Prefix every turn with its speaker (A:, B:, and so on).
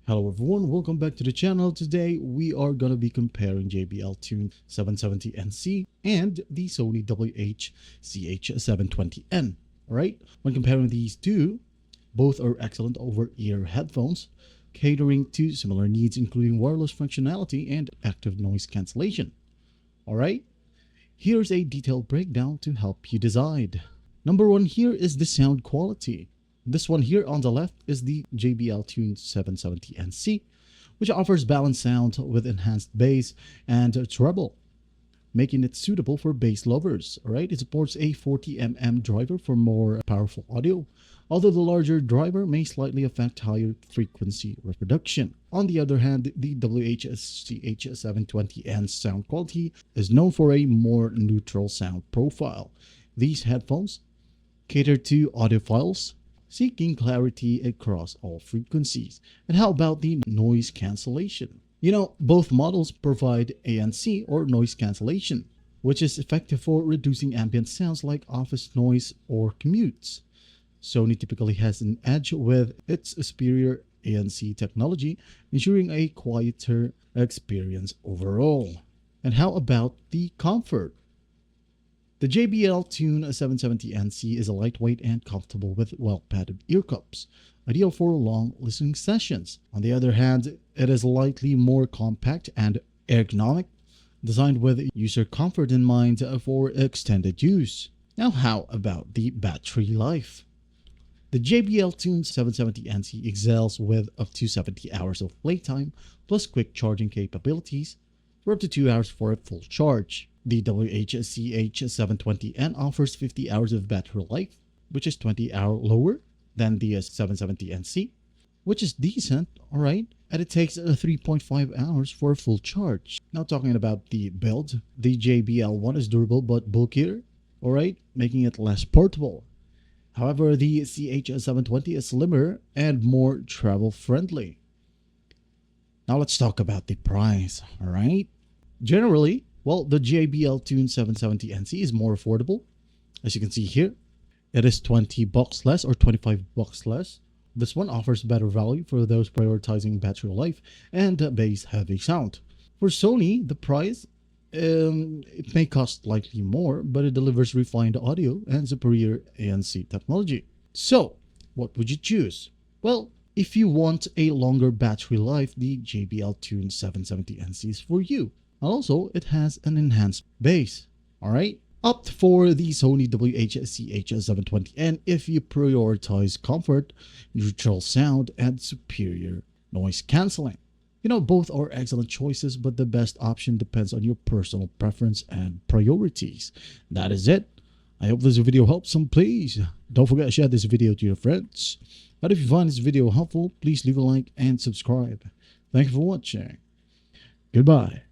A: Hello everyone, welcome back to the channel. Today we are going to be comparing JBL Tune 770NC and the Sony CH720N. Alright, when comparing these two, both are excellent over-ear headphones, catering to similar needs including wireless functionality and active noise cancellation. Alright, here's a detailed breakdown to help you decide. Number one here is the sound quality. This one here on the left is the JBL Tune 770NC, which offers balanced sound with enhanced bass and treble, making it suitable for bass lovers. Alright, it supports a 40mm driver for more powerful audio, although the larger driver may slightly affect higher frequency reproduction. On the other hand, the CH720N sound quality is known for a more neutral sound profile. These headphones cater to audiophiles seeking clarity across all frequencies. And how about the noise cancellation? Both models provide ANC or noise cancellation, which is effective for reducing ambient sounds like office noise or commutes. Sony typically has an edge with its superior ANC technology, ensuring a quieter experience overall. And how about the comfort? The JBL Tune 770NC is a lightweight and comfortable with well-padded ear cups, ideal for long listening sessions. On the other hand, it is slightly more compact and ergonomic, designed with user comfort in mind for extended use. Now, how about the battery life? The JBL Tune 770NC excels with up to 70 hours of playtime, plus quick charging capabilities for up to 2 hours for a full charge. The CH720N offers 50 hours of battery life, which is 20 hours lower than the 770NC, which is decent, alright, and it takes 3.5 hours for a full charge. Now talking about the build, the JBL one is durable but bulkier, alright, making it less portable. However, the CH720 is slimmer and more travel friendly. Now let's talk about the price, alright? Generally, the JBL Tune 770NC is more affordable. As you can see here, it is $20 less or $25 less. This one offers better value for those prioritizing battery life and bass-heavy sound. For Sony, the price, it may cost slightly more, but it delivers refined audio and superior ANC technology. So, what would you choose? Well, if you want a longer battery life, the JBL Tune 770NC is for you. Also, it has an enhanced bass. Alright? Opt for the Sony WH-CH720N if you prioritize comfort, neutral sound, and superior noise cancelling. Both are excellent choices, but the best option depends on your personal preference and priorities. That is it. I hope this video helps, and please don't forget to share this video to your friends. And if you find this video helpful, please leave a like and subscribe. Thank you for watching. Goodbye.